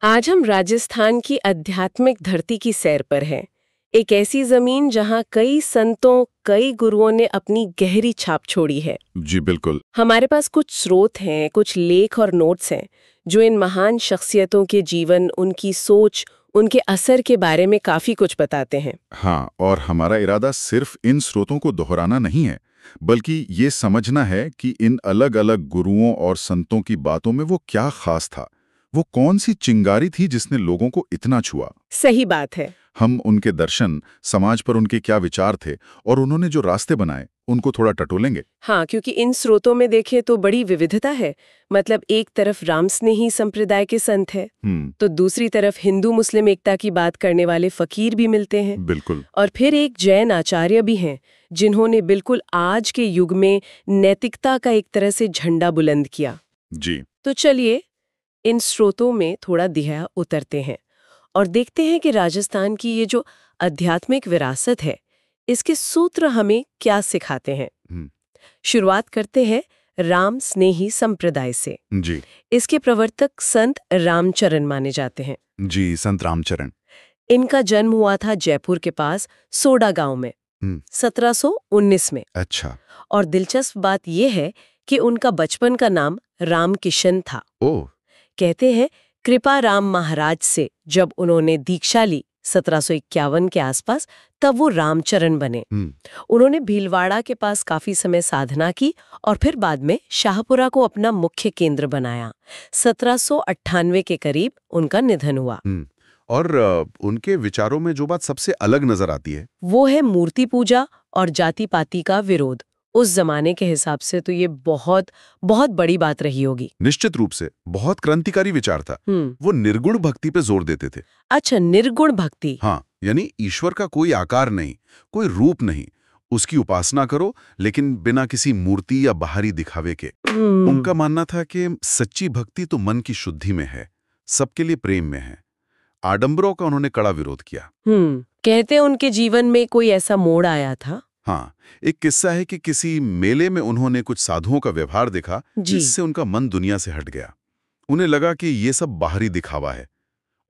आज हम राजस्थान की आध्यात्मिक धरती की सैर पर हैं। एक ऐसी जमीन जहां कई संतों, कई गुरुओं ने अपनी गहरी छाप छोड़ी है। जी बिल्कुल। हमारे पास कुछ स्रोत हैं, कुछ लेख और नोट्स हैं, जो इन महान शख्सियतों के जीवन, उनकी सोच, उनके असर के बारे में काफी कुछ बताते हैं। हाँ, और हमारा इरादा सिर्फ इन स्रोतों को दोहराना नहीं है, बल्कि ये समझना है कि इन अलग-अलग गुरुओं और संतों की बातों में वो क्या खास था। वो कौन सी चिंगारी थी जिसने लोगों को इतना छुआ। सही बात है। हम उनके दर्शन, समाज पर उनके क्या विचार थे और उन्होंने जो रास्ते बनाए, उनको थोड़ा टटोलेंगे। हाँ, क्योंकि इन स्रोतों में देखें तो बड़ी विविधता है। मतलब एक तरफ रामस्नेही संप्रदाय के संत है, तो दूसरी तरफ हिंदू मुस्लिम एकता की बात करने वाले फकीर भी मिलते हैं। बिल्कुल। और फिर एक जैन आचार्य भी हैं, जिन्होंने बिल्कुल आज के युग में नैतिकता का एक तरह से झंडा बुलंद किया। जी। तो चलिए इन स्रोतों में थोड़ा गहरा उतरते हैं और देखते हैं कि राजस्थान की ये जो आध्यात्मिक विरासत है, इसके सूत्र हमें क्या सिखाते हैं। हम्म, शुरुआत करते हैं राम स्नेही संप्रदाय से। जी। इसके प्रवर्तक संत रामचरण माने जाते हैं। जी, संत रामचरण। इनका जन्म हुआ था जयपुर के पास सोडा गांव में हम्म, 1719 में। अच्छा। और दिलचस्प बात यह है कि उनका बचपन का नाम रामकिशन था। ओह। कहते हैं कृपा राम महाराज से जब उन्होंने दीक्षा ली 1751 के आसपास, तब वो रामचरण बने। उन्होंने भीलवाड़ा के पास काफी समय साधना की और फिर बाद में शाहपुरा को अपना मुख्य केंद्र बनाया। 1798 के करीब उनका निधन हुआ। और उनके विचारों में जो बात सबसे अलग नजर आती है, वो है मूर्ति पूजा और जाति पाति का विरोध। उस जमाने के हिसाब से तो ये बहुत बहुत बड़ी बात रही होगी। निश्चित रूप से बहुत क्रांतिकारी विचार था। वो निर्गुण भक्ति पे जोर देते थे। अच्छा, निर्गुण भक्ति। हाँ, यानी ईश्वर का कोई आकार नहीं, कोई रूप नहीं, उसकी उपासना करो, लेकिन बिना किसी मूर्ति या बाहरी दिखावे के। उनका मानना था कि सच्ची भक्ति तो मन की शुद्धि में है, सबके लिए प्रेम में है। आडंबरों का उन्होंने कड़ा विरोध किया। कहते हैं उनके जीवन में कोई ऐसा मोड़ आया था। हाँ, एक किस्सा है कि किसी मेले में उन्होंने कुछ साधुओं का व्यवहार देखा, जिससे उनका मन दुनिया से हट गया। उन्हें लगा कि ये सब बाहरी दिखावा है,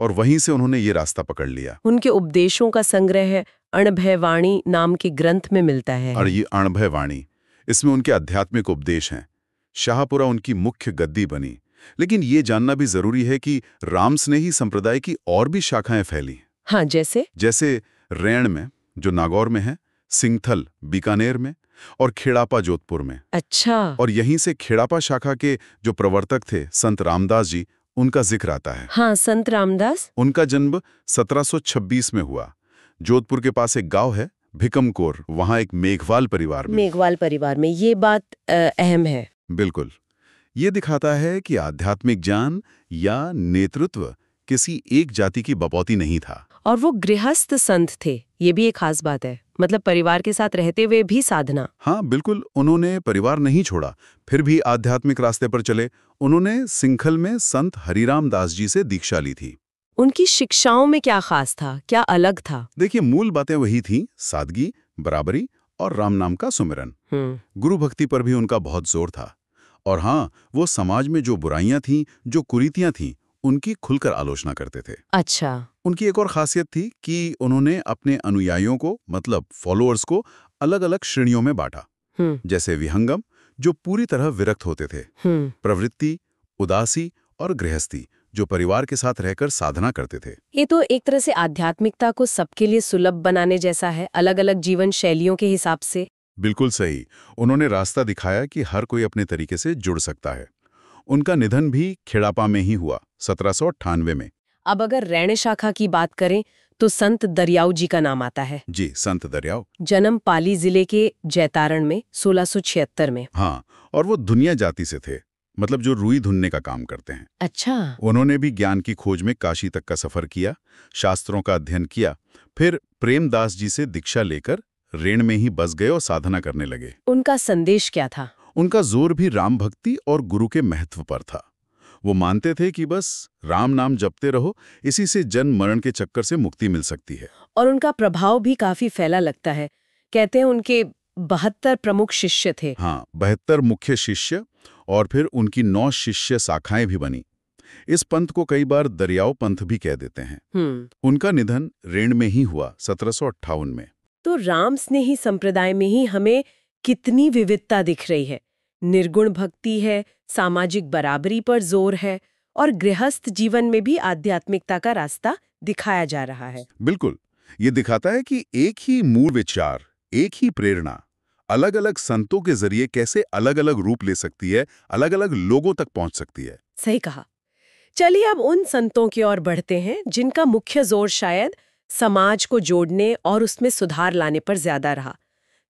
और वहीं से उन्होंने ये रास्ता पकड़ लिया। उनके उपदेशों का संग्रह अणभय वाणी नाम के ग्रंथ में मिलता है। और ये अणभय वाणी, इसमें उनके आध्यात्मिक उपदेश हैं। शाहपुरा उनकी मुख्य गद्दी बनी। लेकिन ये जानना भी जरूरी है कि रामस्नेही संप्रदाय की और भी शाखाएं फैली। हाँ, जैसे रैण में, जो नागौर में है, सिंगथल बीकानेर में, और खेड़ापा जोधपुर में। अच्छा। और यहीं से खेड़ापा शाखा के जो प्रवर्तक थे संत रामदास जी, उनका जिक्र आता है। हाँ, संत रामदास। उनका जन्म 1726 में हुआ। जोधपुर के पास एक गांव है भिकमकोर, वहां एक मेघवाल परिवार में। मेघवाल परिवार में, ये बात अहम है। बिल्कुल। ये दिखाता है कि आध्यात्मिक ज्ञान या नेतृत्व किसी एक जाति की बपौती नहीं था। और वो गृहस्थ संत थे, ये भी एक खास बात है। मतलब परिवार के साथ रहते हुए भी साधना। हाँ बिल्कुल, उन्होंने परिवार नहीं छोड़ा, फिर भी आध्यात्मिक रास्ते पर चले। उन्होंने सिंखल में संत हरिराम दास जी से दीक्षा ली थी। उनकी शिक्षाओं में क्या खास था, क्या अलग था? देखिए, मूल बातें वही थीं, सादगी, बराबरी और राम नाम का सुमिरन। गुरु भक्ति पर भी उनका बहुत जोर था। और हाँ, वो समाज में जो बुराइयां थीं, जो कुरीतियां थीं, उनकी खुलकर आलोचना करते थे। अच्छा। उनकी एक और खासियत थी कि उन्होंने अपने अनुयायियों को, मतलब फॉलोअर्स को, अलग-अलग श्रेणियों में बांटा। जैसे विहंगम, जो पूरी तरह विरक्त होते थे, प्रवृत्ति, उदासी और गृहस्थी, जो परिवार के साथ रहकर साधना करते थे। ये तो एक तरह से आध्यात्मिकता को सबके लिए सुलभ बनाने जैसा है, अलग-अलग जीवन शैलियों के हिसाब से। बिल्कुल सही। उन्होंने रास्ता दिखाया कि हर कोई अपने तरीके से जुड़ सकता है। उनका निधन भी खेड़ापा में ही हुआ, 1798 में। अब अगर रैण शाखा की बात करें तो संत दरियाऊ जी का नाम आता है। जी, संत दरियाऊ। जन्म पाली जिले के जैतारण में 1676 में। हाँ, और वो दुनिया जाति से थे, मतलब जो रुई धुनने का काम करते हैं। अच्छा। उन्होंने भी ज्ञान की खोज में काशी तक का सफर किया, शास्त्रों का अध्ययन किया, फिर प्रेमदास जी से दीक्षा लेकर रेण में ही बस गए और साधना करने लगे। उनका संदेश क्या था? उनका जोर भी राम भक्ति और गुरु के महत्व पर था। वो मानते थे कि बस राम नाम जपते रहो, इसी से जन्म मरण के चक्कर से मुक्ति मिल सकती है। और उनका प्रभाव भी काफी फैला लगता है। कहते हैं उनके 72 प्रमुख शिष्य थे। हाँ, 72 मुख्य शिष्य, और फिर उनकी 9 शिष्य शाखाएं भी बनी। इस पंथ को कई बार दरियाओं पंथ भी कह देते हैं। उनका निधन ऋण में ही हुआ 1758 में। तो राम स्नेही संप्रदाय में ही हमें कितनी विविधता दिख रही है। निर्गुण भक्ति है, सामाजिक बराबरी पर जोर है और गृहस्थ जीवन में भी आध्यात्मिकता का रास्ता दिखाया जा रहा है। बिल्कुल, ये दिखाता है कि एक ही मूल विचार, एक ही प्रेरणा अलग अलग संतों के जरिए कैसे अलग अलग रूप ले सकती है, अलग अलग लोगों तक पहुंच सकती है। सही कहा। चलिए अब उन संतों की ओर बढ़ते हैं जिनका मुख्य जोर शायद समाज को जोड़ने और उसमें सुधार लाने पर ज्यादा रहा।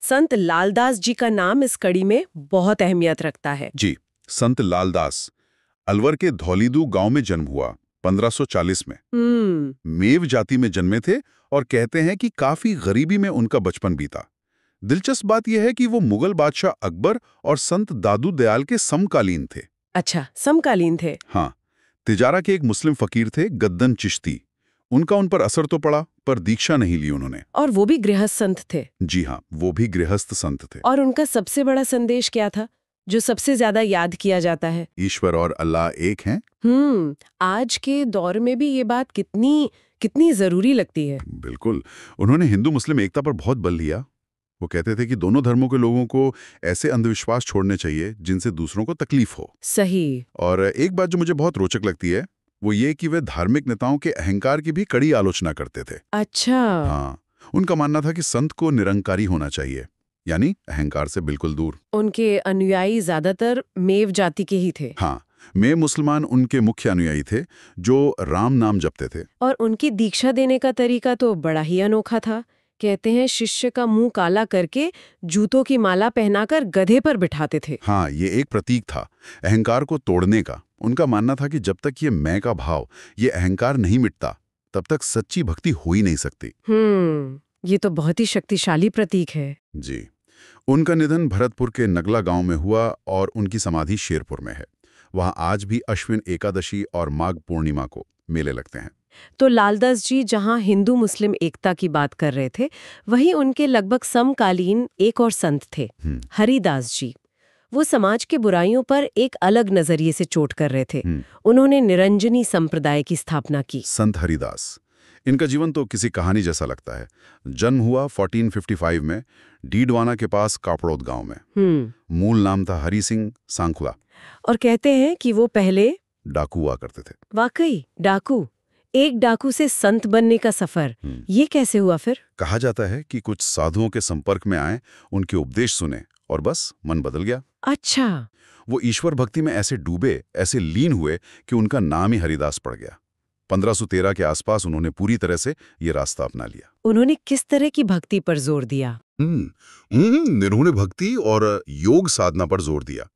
संत लालदास जी का नाम इस कड़ी में बहुत अहमियत रखता है। जी, संत लालदास अलवर के धौलीदू गांव में जन्म हुआ 1540 में। मेव जाति में जन्मे थे और कहते हैं कि काफी गरीबी में उनका बचपन बीता। दिलचस्प बात यह है कि वो मुगल बादशाह अकबर और संत दादू दयाल के समकालीन थे। अच्छा, समकालीन थे। हाँ, तिजारा के एक मुस्लिम फकीर थे गद्दन चिश्ती। उनका उन पर असर तो पड़ा, पर दीक्षा नहीं ली उन्होंने। और वो भी गृहस्थ संत थे। जी हाँ, वो भी गृहस्थ संत थे। और उनका सबसे बड़ा संदेश क्या था, जो सबसे ज्यादा याद किया जाता है? ईश्वर और अल्लाह एक हैं। आज के दौर में भी ये बात कितनी जरूरी लगती है। बिल्कुल, उन्होंने हिंदू मुस्लिम एकता पर बहुत बल दिया। वो कहते थे कि दोनों धर्मों के लोगों को ऐसे अंधविश्वास छोड़ने चाहिए जिनसे दूसरों को तकलीफ हो। सही। और एक बात जो मुझे बहुत रोचक लगती है वो ये कि वे धार्मिक नेताओं के अहंकार की भी कड़ी आलोचना करते थे। अच्छा। हाँ, उनका मानना था कि संत को निरंकारी होना चाहिए, यानी अहंकार से बिल्कुल दूर। उनके अनुयायी ज्यादातर मेव जाति के ही थे। हाँ, मैं मुसलमान उनके मुख्य अनुयायी थे जो राम नाम जपते थे। और उनकी दीक्षा देने का तरीका तो बड़ा ही अनोखा था। कहते हैं शिष्य का मुंह काला करके जूतों की माला पहनाकर गधे पर बिठाते थे। हाँ, ये एक प्रतीक था अहंकार को तोड़ने का। उनका मानना था कि जब तक ये मैं का भाव, ये अहंकार नहीं मिटता, तब तक सच्ची भक्ति हो ही नहीं सकती। ये तो बहुत ही शक्तिशाली प्रतीक है। जी, उनका निधन भरतपुर के नगला गांव में हुआ और उनकी समाधि शेरपुर में है। वहां आज भी अश्विन एकादशी और माघ पूर्णिमा को मेले लगते हैं। तो लालदास जी जहां हिंदू मुस्लिम एकता की बात कर रहे थे, वहीं उनके लगभग समकालीन एक और संत थे, हरिदास जी। वो समाज के बुराइयों पर एक अलग नजरिए से चोट कर रहे थे। उन्होंने निरंजनी संप्रदाय की स्थापना की। संत हरिदास, इनका जीवन तो किसी कहानी जैसा लगता है। जन्म हुआ 1455 में डीडवाना के पास कापड़ौद गांव में। मूल नाम था हरि सिंह सांखला। और कहते हैं कि वो पहले डाकू हुआ करते थे। वाकई डाकू? एक डाकू से संत बनने का सफर, ये कैसे हुआ फिर? कहा जाता है कि कुछ साधुओं के संपर्क में आए, उनके उपदेश सुने और बस मन बदल गया। अच्छा। वो ईश्वर भक्ति में ऐसे डूबे, ऐसे लीन हुए कि उनका नाम ही हरिदास पड़ गया। 1513 के आसपास उन्होंने पूरी तरह से ये रास्ता अपना लिया। उन्होंने किस तरह की भक्ति पर जोर दिया? उन्होंने भक्ति और योग साधना पर जोर दिया।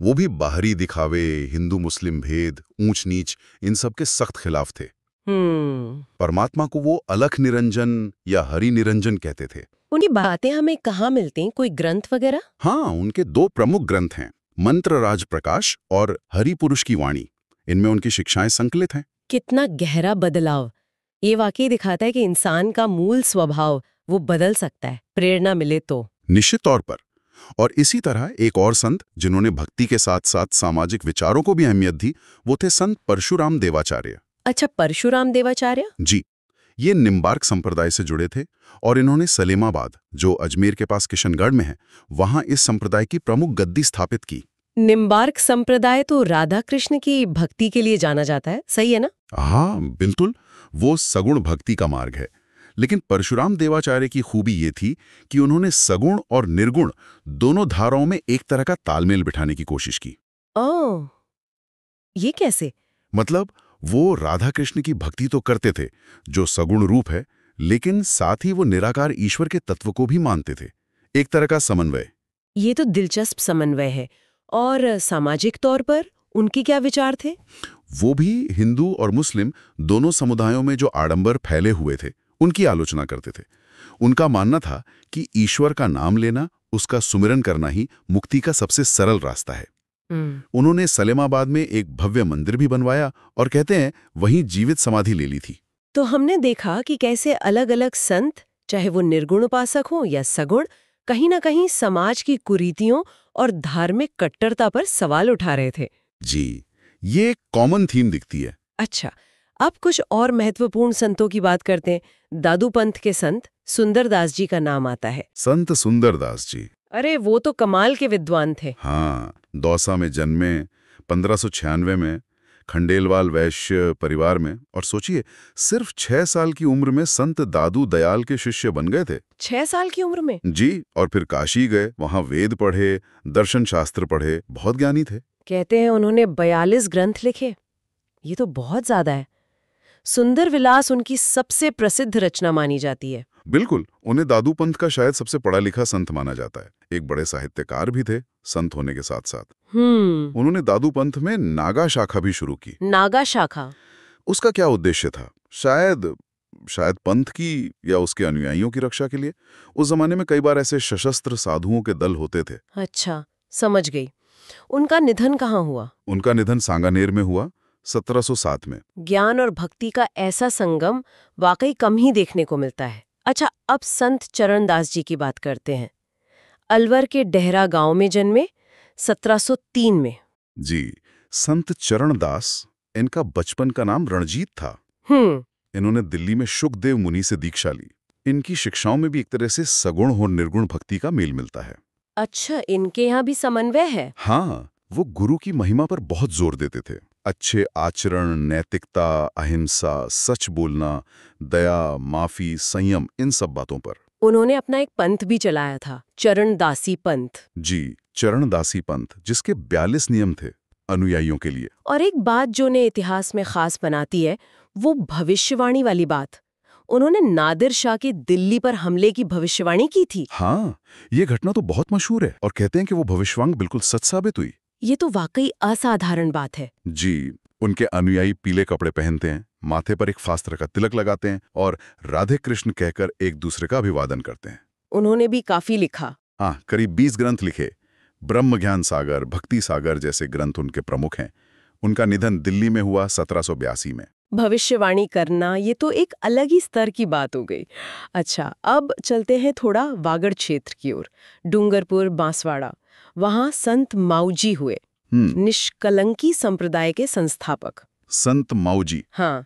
वो भी बाहरी दिखावे, हिंदू मुस्लिम भेद, ऊंच नीच, इन सब के सख्त खिलाफ थे। परमात्मा को वो अलख निरंजन या हरि निरंजन कहते थे। उनकी बातें हमें कहाँ मिलती हैं? कोई ग्रंथ वगैरह? हाँ, उनके 2 प्रमुख ग्रंथ हैं, मंत्र राज प्रकाश और हरि पुरुष की वाणी। इनमें उनकी शिक्षाएं संकलित हैं। कितना गहरा बदलाव! ये वाकई दिखाता है कि इंसान का मूल स्वभाव वो बदल सकता है, प्रेरणा मिले तो। निश्चित तौर पर। और इसी तरह एक और संत जिन्होंने भक्ति के साथ साथ सामाजिक विचारों को भी अहमियत दी, वो थे संत परशुराम देवाचार्य। अच्छा, परशुराम देवाचार्य? जी, ये निम्बार्क संप्रदाय से जुड़े थे और इन्होंने सलेमाबाद, जो अजमेर के पास किशनगढ़ में है, वहां इस संप्रदाय की प्रमुख गद्दी स्थापित की। निम्बार्क संप्रदाय तो राधा कृष्ण की भक्ति के लिए जाना जाता है, सही है ना? हाँ बिल्कुल, वो सगुण भक्ति का मार्ग है। लेकिन परशुराम देवाचार्य की खूबी ये थी कि उन्होंने सगुण और निर्गुण दोनों धाराओं में एक तरह का तालमेल बिठाने की कोशिश की। ओह, ये कैसे? मतलब वो राधा कृष्ण की भक्ति तो करते थे, जो सगुण रूप है, लेकिन साथ ही वो निराकार ईश्वर के तत्व को भी मानते थे। एक तरह का समन्वय। ये तो दिलचस्प समन्वय है। और सामाजिक तौर पर उनके क्या विचार थे? वो भी हिंदू और मुस्लिम दोनों समुदायों में जो आडंबर फैले हुए थे, उनकी आलोचना करते थे। उनका मानना था कि ईश्वर का नाम लेना, उसका सुमिरन करना ही मुक्ति का सबसे सरल रास्ता है। उन्होंने सलेमाबाद में एक भव्य मंदिर भी बनवाया और कहते हैं वहीं जीवित समाधि ले ली थी। तो हमने देखा कि कैसे अलग अलग संत, चाहे वो निर्गुण उपासक हों या सगुण, कहीं ना कहीं समाज की कुरीतियों और धार्मिक कट्टरता पर सवाल उठा रहे थे। जी, ये एक कॉमन थीम दिखती है। अच्छा, अब कुछ और महत्वपूर्ण संतों की बात करते हैं। दादूपंथ के संत सुंदरदास जी का नाम आता है। संत सुंदरदास जी, अरे वो तो कमाल के विद्वान थे। हाँ, दौसा में जन्मे, 1596 में, खंडेलवाल वैश्य परिवार में, और सोचिए सिर्फ 6 साल की उम्र में संत दादू दयाल के शिष्य बन गए थे। 6 साल की उम्र में? जी, और फिर काशी गए, वहां वेद पढ़े, दर्शन शास्त्र पढ़े, बहुत ज्ञानी थे। कहते हैं उन्होंने 42 ग्रंथ लिखे। ये तो बहुत ज्यादा है। सुंदर विलास उनकी सबसे प्रसिद्ध रचना मानी जाती है। बिल्कुल, उन्हें दादूपंथ का शायद सबसे पढ़ा लिखा संत माना जाता है। एक बड़े साहित्यकार भी थे, संत होने के साथ साथ। उन्होंने दादूपंथ में नागा शाखा भी शुरू की। नागा शाखा? उसका क्या उद्देश्य था? शायद पंथ की या उसके अनुयायियों की रक्षा के लिए। उस जमाने में कई बार ऐसे सशस्त्र साधुओं के दल होते थे। अच्छा, समझ गई। उनका निधन कहाँ हुआ? उनका निधन सांगानेर में हुआ, 1707 में। ज्ञान और भक्ति का ऐसा संगम वाकई कम ही देखने को मिलता है। अच्छा, अब संत चरणदास जी की बात करते हैं। अलवर के डेहरा गांव में जन्मे, 1703 में। जी, संत चरणदास, इनका बचपन का नाम रणजीत था। इन्होंने दिल्ली में शुकदेव मुनि से दीक्षा ली। इनकी शिक्षाओं में भी एक तरह से सगुण और निर्गुण भक्ति का मेल मिलता है। अच्छा, इनके यहाँ भी समन्वय है? हाँ, वो गुरु की महिमा पर बहुत जोर देते थे। अच्छे आचरण, नैतिकता, अहिंसा, सच बोलना, दया, माफी, संयम, इन सब बातों पर। उन्होंने अपना एक पंथ भी चलाया था, चरणदासी पंथ। जी, चरणदासी पंथ, जिसके 42 नियम थे अनुयायियों के लिए। और एक बात जो ने इतिहास में खास बनाती है, वो भविष्यवाणी वाली बात। उन्होंने नादिर शाह के दिल्ली पर हमले की भविष्यवाणी की थी। हाँ, ये घटना तो बहुत मशहूर है और कहते हैं कि वो भविष्यवाणी बिल्कुल सच साबित हुई। ये तो वाकई असाधारण बात है। जी, उनके अनुयायी पीले कपड़े पहनते हैं, माथे पर एक फास्त्र का तिलक लगाते हैं और राधे कृष्ण कहकर एक दूसरे का अभिवादन करते हैं। उन्होंने भी काफी लिखा। हाँ, करीब 20 ग्रंथ लिखे। ब्रह्म ज्ञान सागर, भक्ति सागर जैसे ग्रंथ उनके प्रमुख हैं। उनका निधन दिल्ली में हुआ 1782 में। भविष्यवाणी करना ये तो एक अलग ही स्तर की बात हो गई। अच्छा, अब चलते हैं थोड़ा वागड़ क्षेत्र की ओर। डूंगरपुर, बांसवाड़ा, वहां संत माऊजी हुए, निष्कलंकी संप्रदाय के संस्थापक। संत माऊजी, हाँ,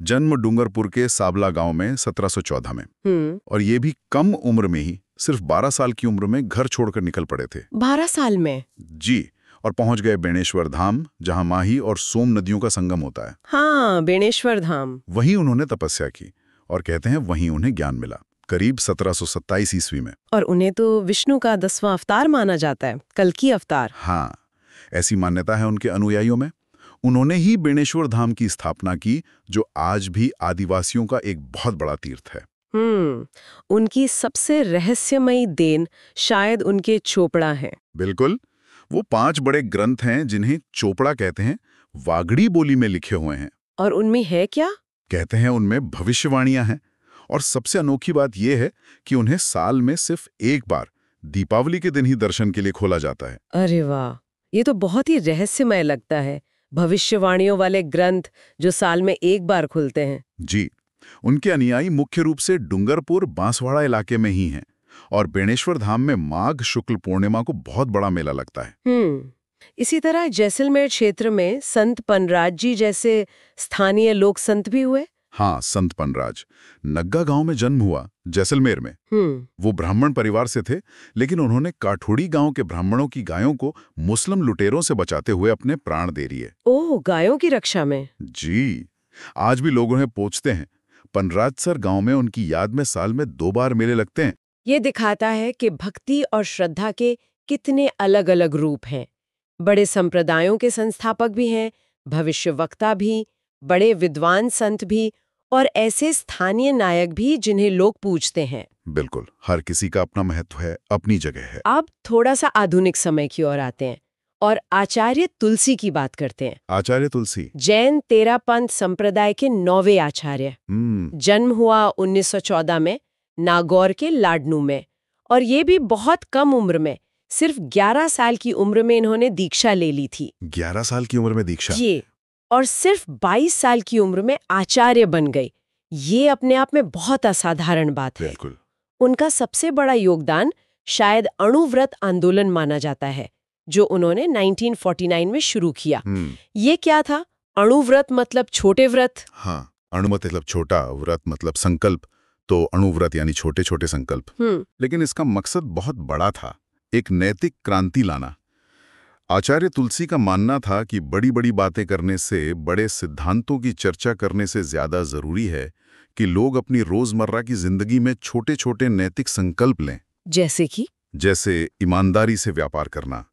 जन्म डूंगरपुर के साबला गांव में 1714 में। और ये भी कम उम्र में ही, सिर्फ 12 साल की उम्र में घर छोड़कर निकल पड़े थे। 12 साल में? जी, और पहुंच गए बेणेश्वर धाम, जहां माही और सोम नदियों का संगम होता है। हाँ, बेणेश्वर धाम। वहीं उन्होंने तपस्या की और कहते हैं वहीं उन्हें ज्ञान मिला, करीब 1727 ईस्वी में। और उन्हें तो विष्णु का 10वां अवतार माना जाता है, कल्कि अवतार। हाँ, ऐसी मान्यता है उनके अनुयायियों में। उन्होंने ही बेणेश्वर धाम की स्थापना की, जो आज भी आदिवासियों का एक बहुत बड़ा तीर्थ है। उनकी सबसे रहस्यमयी देन शायद उनके चोपड़ा हैं। बिल्कुल, वो 5 बड़े ग्रंथ हैं जिन्हें चोपड़ा कहते हैं, वागड़ी बोली में लिखे हुए हैं। और उनमें है क्या? कहते हैं उनमें भविष्यवाणियां हैं। और सबसे अनोखी बात यह है कि उन्हें साल में सिर्फ एक बार, दीपावली के दिन ही दर्शन के लिए खोला जाता है। अरे वाह, ये तो बहुत ही रहस्यमय लगता है। भविष्यवाणियों वाले ग्रंथ जो साल में एक बार खुलते हैं। जी, उनके अनुयायी मुख्य रूप से डूंगरपुर, बांसवाड़ा इलाके में ही हैं। और बेणेश्वर धाम में माघ शुक्ल पूर्णिमा को बहुत बड़ा मेला लगता है। इसी तरह जैसलमेर क्षेत्र में संत पनराज जी जैसे स्थानीय लोक संत भी हुए। हाँ, संत पनराज, नग्गा गांव में जन्म हुआ, जैसलमेर में। वो ब्राह्मण परिवार से थे, लेकिन उन्होंने काठोड़ी गांव के ब्राह्मणों की गायों को मुस्लिम लुटेरों से बचाते हुए अपने प्राण दे दिए। ओह, गायों की रक्षा में? जी, आज भी लोग उन्हें पूछते हैं। पनराजसर गांव में उनकी याद में साल में 2 बार मेले लगते हैं। ये दिखाता है कि भक्ति और श्रद्धा के कितने अलग अलग रूप हैं। बड़े संप्रदायों के संस्थापक भी हैं, भविष्यवक्ता भी, बड़े विद्वान संत भी, और ऐसे स्थानीय नायक भी जिन्हें लोग पूजते हैं। बिल्कुल, हर किसी का अपना महत्व है, अपनी जगह है। अब थोड़ा सा आधुनिक समय की ओर आते हैं और आचार्य तुलसी की बात करते हैं। आचार्य तुलसी जैन तेरापंथ संप्रदाय के 9वें आचार्य। जन्म हुआ 1914 में नागौर के लाडनू में, और ये भी बहुत कम उम्र में, सिर्फ 11 साल की उम्र में इन्होंने दीक्षा ले ली थी। 11 साल की उम्र में दीक्षा? ये, और सिर्फ 22 साल की उम्र में आचार्य बन गए। ये अपने आप में बहुत असाधारण बात है। बिल्कुल। उनका सबसे बड़ा योगदान शायद अणुव्रत आंदोलन माना जाता है, जो उन्होंने 1949 में शुरू किया। ये क्या था? अणुव्रत मतलब छोटे व्रत? हाँ, अणु मतलब छोटा, व्रत मतलब संकल्प, तो अणुव्रत यानी छोटे छोटे संकल्प। लेकिन इसका मकसद बहुत बड़ा था, एक नैतिक क्रांति लाना। आचार्य तुलसी का मानना था कि बड़ी बड़ी बातें करने से, बड़े सिद्धांतों की चर्चा करने से ज्यादा जरूरी है कि लोग अपनी रोजमर्रा की जिंदगी में छोटे छोटे नैतिक संकल्प लें। जैसे कि? जैसे ईमानदारी से व्यापार करना,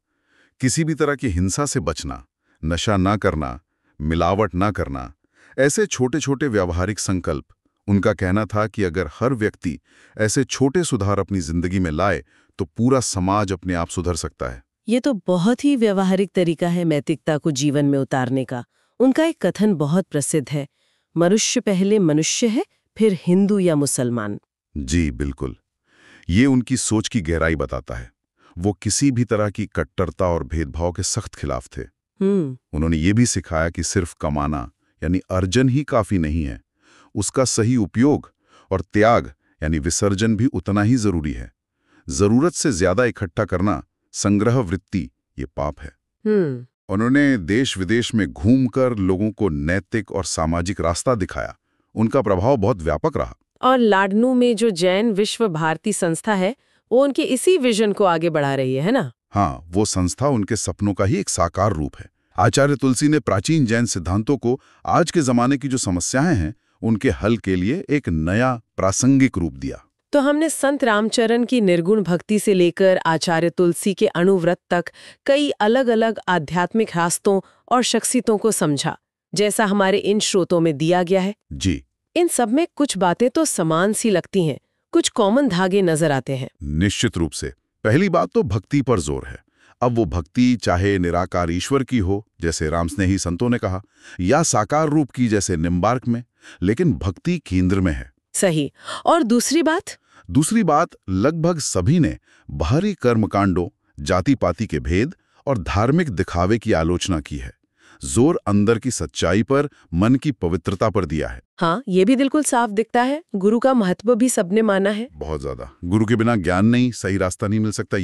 किसी भी तरह की हिंसा से बचना, नशा ना करना, मिलावट ना करना, ऐसे छोटे छोटे व्यावहारिक संकल्प। उनका कहना था कि अगर हर व्यक्ति ऐसे छोटे सुधार अपनी जिंदगी में लाए तो पूरा समाज अपने आप सुधर सकता है। ये तो बहुत ही व्यावहारिक तरीका है नैतिकता को जीवन में उतारने का। उनका एक कथन बहुत प्रसिद्ध है, मनुष्य पहले मनुष्य है, फिर हिंदू या मुसलमान। जी बिल्कुल, ये उनकी सोच की गहराई बताता है। वो किसी भी तरह की कट्टरता और भेदभाव के सख्त खिलाफ थे। उन्होंने ये भी सिखाया कि सिर्फ कमाना यानी अर्जन ही काफी नहीं है, उसका सही उपयोग और त्याग यानी विसर्जन भी उतना ही जरूरी है। जरूरत से ज्यादा इकट्ठा करना, संग्रह वृत्ति, ये पाप है। उन्होंने देश विदेश में घूमकर लोगों को नैतिक और सामाजिक रास्ता दिखाया। उनका प्रभाव बहुत व्यापक रहा। और लाडनू में जो जैन विश्व भारती संस्था है, वो उनके इसी विजन को आगे बढ़ा रही है ना? हाँ, वो संस्था उनके सपनों का ही एक साकार रूप है। आचार्य तुलसी ने प्राचीन जैन सिद्धांतों को आज के जमाने की जो समस्याएं हैं, उनके हल के लिए एक नया प्रासंगिक रूप दिया। तो हमने संत रामचरण की निर्गुण भक्ति से लेकर आचार्य तुलसी के अणुव्रत तक कई अलग अलग आध्यात्मिक रास्तों और शख्सियतों को समझा, जैसा हमारे इन स्रोतों में दिया गया है। जी, इन सब में कुछ बातें तो समान सी लगती हैं, कुछ कॉमन धागे नजर आते हैं। निश्चित रूप से। पहली बात तो भक्ति पर जोर है। अब वो भक्ति चाहे निराकार ईश्वर की हो, जैसे रामस्नेही संतों ने कहा, या साकार रूप की, जैसे निम्बार्क में, लेकिन भक्ति केंद्र में है। सही। और दूसरी बात, लगभग सभी ने बाहरी कर्मकांडों, जाति पाति के भेद और धार्मिक दिखावे की आलोचना की है। जोर अंदर की सच्चाई पर, मन की पवित्रता पर दिया है। हाँ, ये भी बिल्कुल साफ दिखता है। गुरु का महत्व भी सबने माना है। बहुत ज्यादा। गुरु के बिना ज्ञान नहीं, सही रास्ता नहीं मिल सकता।